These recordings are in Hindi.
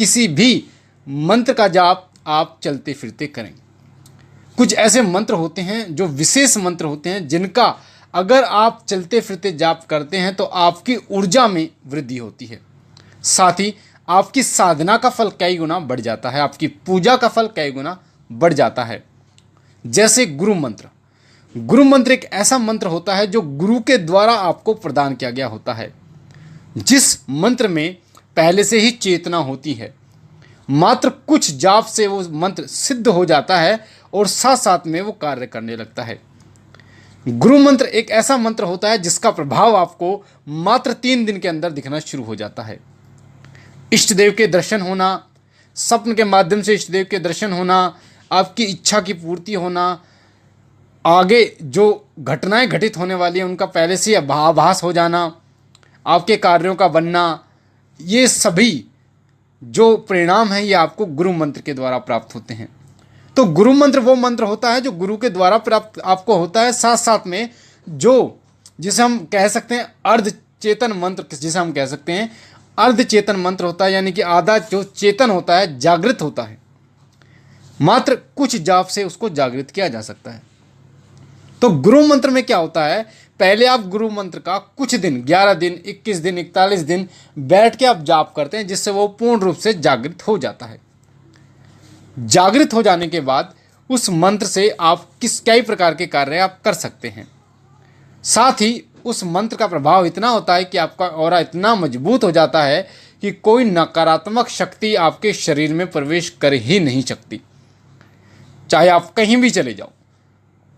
किसी भी मंत्र का जाप आप चलते फिरते करें। कुछ ऐसे मंत्र होते हैं जो विशेष मंत्र होते हैं, जिनका अगर आप चलते फिरते जाप करते हैं तो आपकी ऊर्जा में वृद्धि होती है, साथ ही आपकी साधना का फल कई गुना बढ़ जाता है, आपकी पूजा का फल कई गुना बढ़ जाता है। जैसे गुरु मंत्र। गुरु मंत्र एक ऐसा मंत्र होता है जो गुरु के द्वारा आपको प्रदान किया गया होता है, जिस मंत्र में पहले से ही चेतना होती है। मात्र कुछ जाप से वो मंत्र सिद्ध हो जाता है और साथ साथ में वो कार्य करने लगता है। गुरु मंत्र एक ऐसा मंत्र होता है जिसका प्रभाव आपको मात्र 3 दिन के अंदर दिखना शुरू हो जाता है। इष्ट देव के दर्शन होना, स्वप्न के माध्यम से इष्ट देव के दर्शन होना, आपकी इच्छा की पूर्ति होना, आगे जो घटनाएं घटित होने वाली हैं उनका पहले से आभास हो जाना, आपके कार्यों का बनना, ये सभी जो परिणाम हैं ये आपको गुरु मंत्र के द्वारा प्राप्त होते हैं। तो गुरु मंत्र वो मंत्र होता है जो गुरु के द्वारा प्राप्त आपको होता है, साथ साथ में जो जिसे हम कह सकते हैं अर्ध चेतन मंत्र, जिसे हम कह सकते हैं अर्ध चेतन मंत्र होता है, यानी कि आधा जो चेतन होता है, जागृत होता है, मात्र कुछ जाप से उसको जागृत किया जा सकता है। तो गुरु मंत्र में क्या होता है, पहले आप गुरु मंत्र का कुछ दिन, 11 दिन, 21 दिन, 41 दिन बैठ के आप जाप करते हैं, जिससे वो पूर्ण रूप से जागृत हो जाता है। जागृत हो जाने के बाद उस मंत्र से आप कई प्रकार के कार्य आप कर सकते हैं। साथ ही उस मंत्र का प्रभाव इतना होता है कि आपका ऑरा इतना मजबूत हो जाता है कि कोई नकारात्मक शक्ति आपके शरीर में प्रवेश कर ही नहीं सकती। चाहे आप कहीं भी चले जाओ,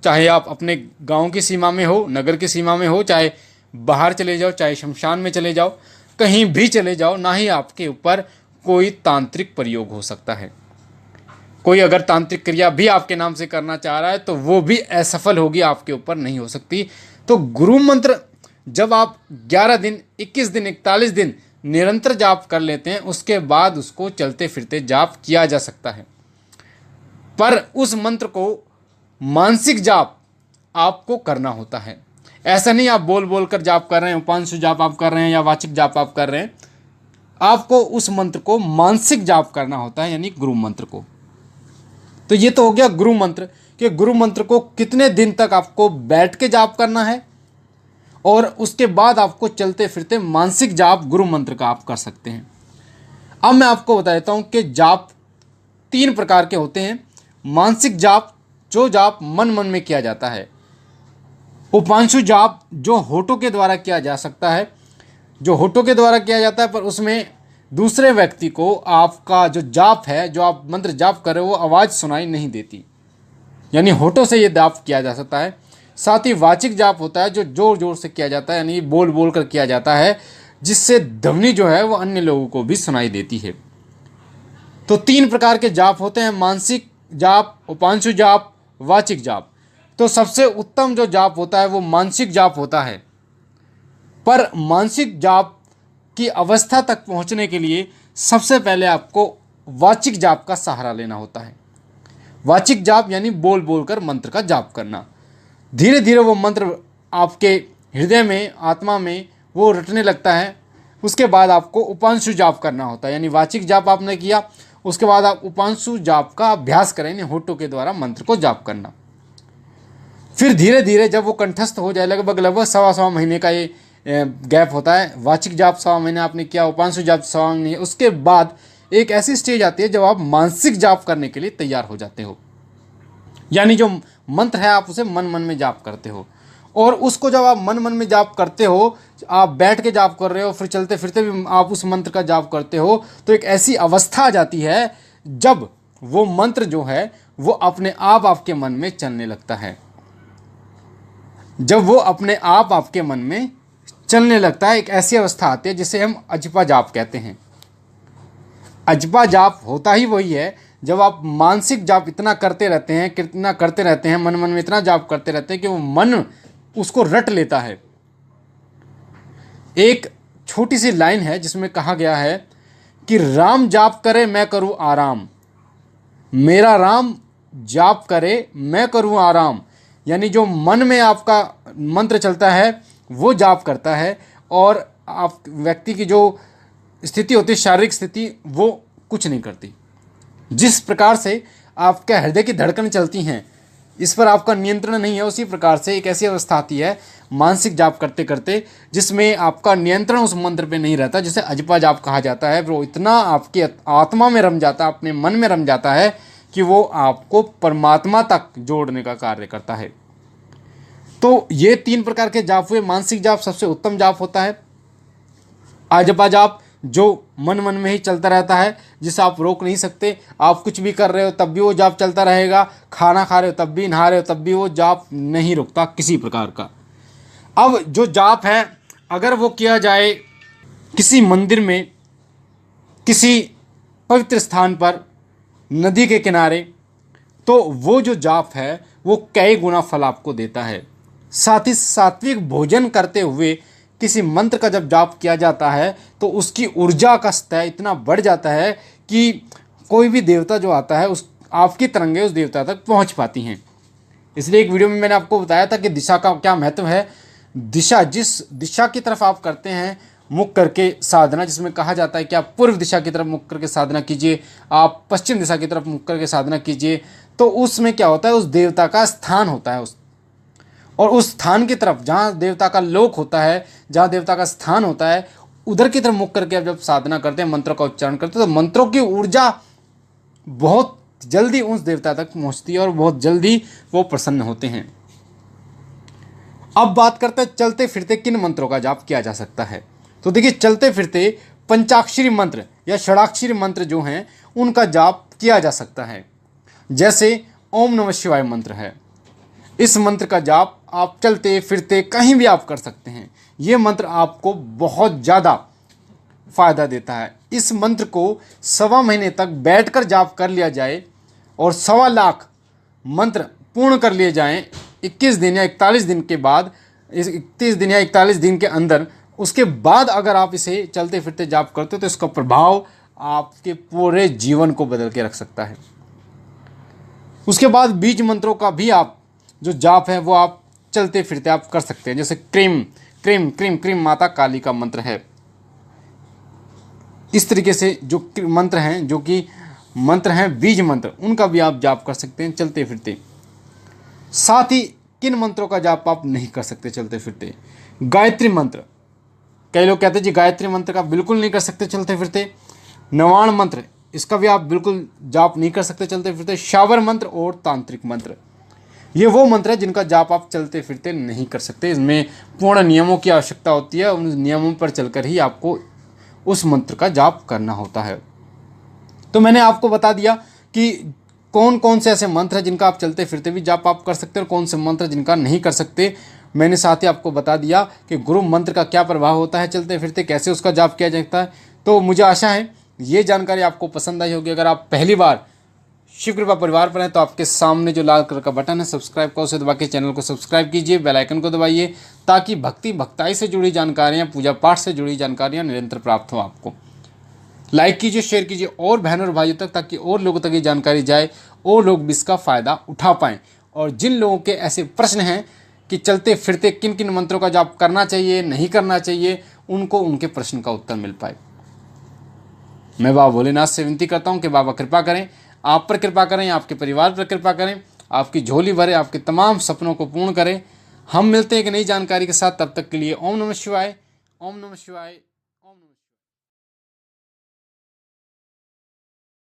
चाहे आप अपने गांव की सीमा में हो, नगर की सीमा में हो, चाहे बाहर चले जाओ, चाहे शमशान में चले जाओ, कहीं भी चले जाओ, ना ही आपके ऊपर कोई तांत्रिक प्रयोग हो सकता है। कोई अगर तांत्रिक क्रिया भी आपके नाम से करना चाह रहा है तो वो भी असफल होगी, आपके ऊपर नहीं हो सकती। तो गुरु मंत्र जब आप 11 दिन, 21 दिन, 41 दिन निरंतर जाप कर लेते हैं, उसके बाद उसको चलते फिरते जाप किया जा सकता है। पर उस मंत्र को मानसिक जाप आपको करना होता है। ऐसा नहीं आप बोल बोल कर जाप कर रहे हैं, उपांशु जाप आप कर रहे हैं या वाचिक जाप आप कर रहे हैं। आपको उस मंत्र को मानसिक जाप करना होता है, यानी गुरु मंत्र को। तो ये तो हो गया गुरु मंत्र कि गुरु मंत्र को कितने दिन तक आपको बैठ के जाप करना है, और उसके बाद आपको चलते फिरते मानसिक जाप गुरु मंत्र का आप कर सकते हैं। अब मैं आपको बता देता हूँ कि जाप 3 प्रकार के होते हैं। मानसिक जाप, जो जाप मन मन में किया जाता है। उपांशु जाप, जो होठों के द्वारा किया जा सकता है, जो होठों के द्वारा किया जाता है, पर उसमें दूसरे व्यक्ति को आपका जो जाप है, जो आप मंत्र जाप कर रहे हो, वो आवाज़ सुनाई नहीं देती, यानी होठों से ये जाप किया जा सकता है। साथ ही वाचिक जाप होता है जो जोर जोर से किया जाता है, यानी बोल बोल कर किया जाता है, जिससे ध्वनि जो है वो अन्य लोगों को भी सुनाई देती है। तो 3 प्रकार के जाप होते हैं, मानसिक जाप, उपांशु जाप, वाचिक जाप। तो सबसे उत्तम जो जाप होता है वो मानसिक जाप होता है। पर मानसिक जाप की अवस्था तक पहुंचने के लिए सबसे पहले आपको वाचिक जाप का सहारा लेना होता है। वाचिक जाप यानी बोल बोल कर मंत्र का जाप करना। धीरे धीरे वो मंत्र आपके हृदय में, आत्मा में वो रटने लगता है। उसके बाद आपको उपांशु जाप करना होता है, यानी वाचिक जाप आपने किया, उसके बाद आप उपांशु जाप का अभ्यास करें, यानी होठों के द्वारा मंत्र को जाप करना। फिर धीरे धीरे जब वो कंठस्थ हो जाए, लगभग 1.25 महीने का ये गैप होता है। वाचिक जाप 1.25 महीने आपने किया, उपांशु जाप 1.25 महीने, उसके बाद एक ऐसी स्टेज आती है जब आप मानसिक जाप करने के लिए तैयार हो जाते हो, यानी जो मंत्र है आप उसे मन मन में जाप करते हो। और उसको जब आप मन मन में जाप करते हो, आप बैठ के जाप कर रहे हो, फिर चलते फिरते भी आप उस मंत्र का जाप करते हो, तो एक ऐसी अवस्था आ जाती है जब वो मंत्र जो है वो अपने आप आपके मन में चलने लगता है। जब वो अपने आप आपके मन में चलने लगता है, एक ऐसी अवस्था आती है जिसे हम अजपा जाप कहते हैं। अजपा जाप होता ही वही है जब आप मानसिक जाप इतना करते रहते हैं, मन मन में इतना जाप करते रहते हैं कि वो मन उसको रट लेता है। एक छोटी सी लाइन है जिसमें कहा गया है कि राम जाप करे मैं करूं आराम, मेरा राम जाप करे मैं करूं आराम। यानी जो मन में आपका मंत्र चलता है वो जाप करता है, और आप व्यक्ति की जो स्थिति होती है, शारीरिक स्थिति, वो कुछ नहीं करती। जिस प्रकार से आपके हृदय की धड़कन चलती हैं, इस पर आपका नियंत्रण नहीं है, उसी प्रकार से एक ऐसी अवस्था आती है मानसिक जाप करते करते जिसमें आपका नियंत्रण उस मंत्र पे नहीं रहता, जिसे अजपा जाप कहा जाता है। वो इतना आपकी आत्मा में रम जाता है, अपने मन में रम जाता है कि वो आपको परमात्मा तक जोड़ने का कार्य करता है। तो ये 3 प्रकार के जाप हुए। मानसिक जाप सबसे उत्तम जाप होता है। अजपा जाप जो मन मन में ही चलता रहता है, जिसे आप रोक नहीं सकते। आप कुछ भी कर रहे हो तब भी वो जाप चलता रहेगा, खाना खा रहे हो तब भी, नहा रहे हो तब भी, वो जाप नहीं रुकता किसी प्रकार का। अब जो जाप है, अगर वो किया जाए किसी मंदिर में, किसी पवित्र स्थान पर, नदी के किनारे, तो वो जो जाप है वो कई गुना फल आपको देता है। साथ ही सात्विक भोजन करते हुए किसी मंत्र का जब जाप किया जाता है तो उसकी ऊर्जा का स्तर इतना बढ़ जाता है कि कोई भी देवता जो आता है उस आपकी तरंगें उस देवता तक पहुंच पाती हैं। इसलिए एक वीडियो में मैंने आपको बताया था कि दिशा का क्या महत्व है। दिशा, जिस दिशा की तरफ आप करते हैं मुख करके साधना, जिसमें कहा जाता है कि आप पूर्व दिशा की तरफ मुख करके साधना कीजिए, आप पश्चिम दिशा की तरफ मुख करके साधना कीजिए, तो उसमें क्या होता है, उस देवता का स्थान होता है और उस स्थान की तरफ जहाँ देवता का लोक होता है, जहाँ देवता का स्थान होता है, उधर की तरफ मुख करके आप जब साधना करते हैं, मंत्रों का उच्चारण करते हैं, तो मंत्रों की ऊर्जा बहुत जल्दी उस देवता तक पहुँचती है और बहुत जल्दी वो प्रसन्न होते हैं। अब बात करते हैं चलते फिरते किन मंत्रों का जाप किया जा सकता है। तो देखिए, चलते फिरते पंचाक्षरी मंत्र या षडाक्षरी मंत्र जो हैं उनका जाप किया जा सकता है। जैसे ओम नमः शिवाय मंत्र है, इस मंत्र का जाप आप चलते फिरते कहीं भी आप कर सकते हैं। ये मंत्र आपको बहुत ज़्यादा फायदा देता है। इस मंत्र को 1.25 महीने तक बैठकर जाप कर लिया जाए और 1.25 लाख मंत्र पूर्ण कर लिए जाएं 21 दिन या 41 दिन के बाद, 31 दिन या 41 दिन के अंदर, उसके बाद अगर आप इसे चलते फिरते जाप करते हो तो इसका प्रभाव आपके पूरे जीवन को बदल के रख सकता है। उसके बाद बीज मंत्रों का भी आप जो जाप है वो आप चलते फिरते आप कर सकते हैं। जैसे क्रीम क्रीम क्रीम क्रीम माता काली का मंत्र है। इस तरीके से जो मंत्र हैं, जो कि मंत्र हैं बीज मंत्र, उनका भी आप जाप कर सकते हैं चलते फिरते। साथ ही किन मंत्रों का जाप आप नहीं कर सकते चलते फिरते? गायत्री मंत्र। कई लोग कहते हैं जी गायत्री मंत्र का बिल्कुल नहीं कर सकते चलते फिरते। नवाण मंत्र, इसका भी आप बिल्कुल जाप नहीं कर सकते चलते फिरते। शावर मंत्र और तांत्रिक मंत्र, ये वो मंत्र है जिनका जाप आप चलते फिरते नहीं कर सकते। इसमें पूर्ण नियमों की आवश्यकता होती है, उन नियमों पर चलकर ही आपको उस मंत्र का जाप करना होता है। तो मैंने आपको बता दिया कि कौन कौन से ऐसे मंत्र हैं जिनका आप चलते फिरते भी जाप आप कर सकते हैं और कौन से मंत्र जिनका नहीं कर सकते। मैंने साथ ही आपको बता दिया कि गुरु मंत्र का क्या प्रभाव होता है चलते फिरते, कैसे उसका जाप किया जाता है। तो मुझे आशा है ये जानकारी आपको पसंद आई होगी। अगर आप पहली बार शिव कृपा परिवार पर हैं तो आपके सामने जो लाल कलर का बटन है सब्सक्राइब का, उसे दबा के चैनल को सब्सक्राइब कीजिए, बेल आइकन को दबाइए, ताकि भक्ति भक्ताई से जुड़ी जानकारियाँ, पूजा पाठ से जुड़ी जानकारियाँ निरंतर प्राप्त हो आपको। लाइक कीजिए, शेयर कीजिए और बहनों और भाइयों तक, ताकि और लोगों तक ये जानकारी जाए और लोग भी इसका फ़ायदा उठा पाएँ। और जिन लोगों के ऐसे प्रश्न हैं कि चलते फिरते किन किन मंत्रों का जाप करना चाहिए, नहीं करना चाहिए, उनको उनके प्रश्न का उत्तर मिल पाए। मैं बाबा भोलेनाथ से विनती करता हूँ कि बाबा कृपा करें, आप पर कृपा करें, आपके परिवार पर कृपा करें, आपकी झोली भरे, आपके तमाम सपनों को पूर्ण करें। हम मिलते हैं एक नई जानकारी के साथ, तब तक के लिए ओम नमः शिवाय, ओम नमः शिवाय।